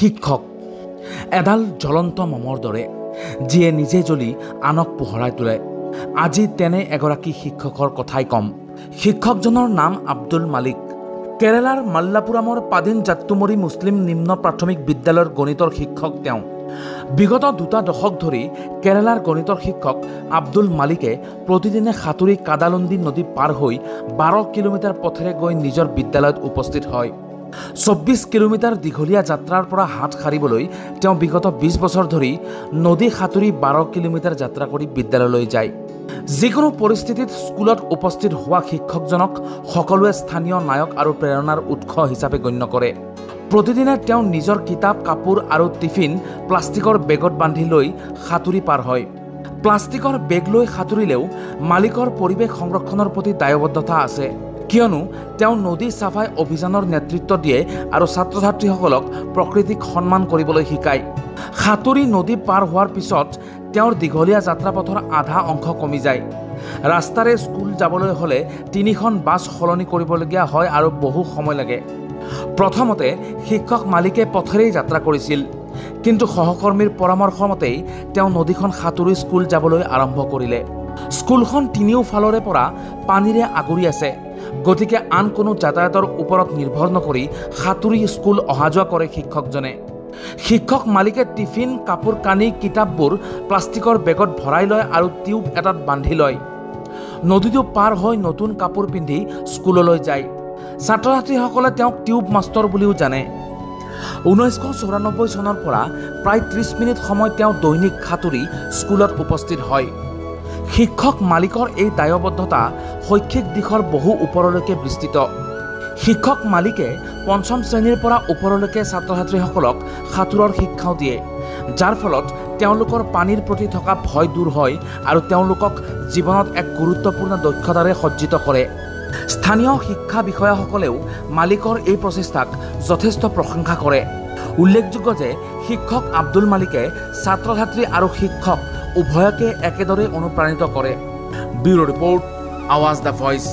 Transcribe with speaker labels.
Speaker 1: শিক্ষক এডাল জ্বলন্ত মমৰ দৰে যিয়ে নিজে জ্বলি আনক পোহৰাই তোলে। আজি তেনে এগৰাকী শিক্ষকৰ কথাই কম। শিক্ষকজনৰ নাম আব্দুল মালিক। কেৰালাৰ মাল্লাপুৰামৰ পাদিন জাট্টুমৰী মুছলিম নিম্ন প্ৰাথমিক বিদ্যালয়ৰ গণিতৰ শিক্ষক তেওঁ। বিগত 2 দশক ধৰি কেৰালাৰ গণিতৰ শিক্ষক আব্দুল মালিকে প্ৰতিদিনে সাঁতুৰি কাদালুণ্ডি নদী পাৰ হৈ 12 কিলোমিটাৰ পথেৰে গৈ নিজৰ বিদ্যালয়ত উপস্থিত হয়। 24 কিলোমিটাৰ দীঘলীয়া যাত্ৰাৰ পৰা হাত সাৰিবলৈ তেওঁ বিগত 20 বছৰ ধৰি নদী সাঁতুৰি 12 কিলোমিটাৰ যাত্ৰা কৰি বিদ্যালয়লৈ যায়। যিকোনো পৰিস্থিতিত স্কুলত উপস্থিত হোৱা শিক্ষকজনক সকলোৱে স্থানীয় নায়ক আৰু প্ৰেৰণাৰ উৎস হিচাপে গণ্য কৰে। প্ৰতিদিনে তেওঁ নিজৰ কিতাপ কাপোৰ আৰু টিফিন প্লাষ্টিকৰ বেগত বান্ধি লৈ সাঁতুৰি পাৰ হয়। প্লাষ্টিকৰ বেগ লৈ সাঁতুৰিলেও মালিকৰ পৰিৱেশ সংৰক্ষণৰ প্ৰতি দায়বদ্ধতা আছে, কিয়নো তেওঁ নদী চাফাই অভিযানৰ নেতৃত্ব দিয়ে আৰু ছাত্ৰ ছাত্ৰীসকলক প্ৰকৃতিক সন্মান কৰিবলৈ শিকায়। সাঁতুৰি নদী পাৰ হোৱাৰ পিছত তেওঁৰ দীঘলীয়া যাত্ৰাপথৰ আধা অংশ কমি যায়। ৰাস্তাৰে স্কুল যাবলৈ হ'লে 3খন বাছ সলনি কৰিবলগীয়া হয় আৰু বহু সময় লাগে। প্ৰথমতে শিক্ষক মালিকে পথেৰেই যাত্ৰা কৰিছিল, কিন্তু সহকৰ্মীৰ পৰামৰ্শ মতেই তেওঁ নদীখন সাঁতুৰি স্কুল যাবলৈ আৰম্ভ কৰিলে। স্কুলখন তিনিওফালৰে পৰা পানীৰে আগুৰি আছে, গতিকে আন কোনো যাতায়াতৰ ওপৰত নিৰ্ভৰ নকৰি সাঁতুৰি স্কুল অহা যোৱা কৰে শিক্ষকজনে। শিক্ষক মালিকে টিফিন কাপোৰ কানি কিতাপবোৰ প্লাষ্টিকৰ বেগত ভৰাই লয় আৰু টিউব এটাত বান্ধি লয়। নদীটো পাৰ হৈ নতুন কাপোৰ পিন্ধি স্কুললৈ যায়। ছাত্ৰ ছাত্ৰীসকলে তেওঁক টিউব মাষ্টৰ বুলিও জানে। 1994 চনৰ পৰা প্ৰায় 30 মিনিট সময় তেওঁ দৈনিক সাঁতুৰি স্কুলত উপস্থিত হয়। শিক্ষক মালিকৰ এই দায়বদ্ধতা শৈক্ষিক দিশৰ বহু ওপৰলৈকে বিস্তৃত। শিক্ষক মালিকে 5ম শ্ৰেণীৰ পৰা ওপৰলৈকে ছাত্ৰ ছাত্ৰীসকলক সাঁতোৰৰ শিক্ষাও দিয়ে, যাৰ ফলত তেওঁলোকৰ পানীৰ প্ৰতি থকা ভয় দূৰ হয় আৰু তেওঁলোকক জীৱনত এক গুৰুত্বপূৰ্ণ দক্ষতাৰে সজ্জিত কৰে। স্থানীয় শিক্ষা বিষয়াসকলেও মালিকৰ এই প্ৰচেষ্টাক যথেষ্ট প্ৰশংসা কৰে। উল্লেখযোগ্য যে শিক্ষক আব্দুল মালিকে ছাত্ৰ ছাত্ৰী আৰু শিক্ষক উভয়কে একেদৰে অনুপ্ৰাণিত কৰে। ব্যুৰো ৰিপৰ্ট, আৱাজ দ্য ভইচ।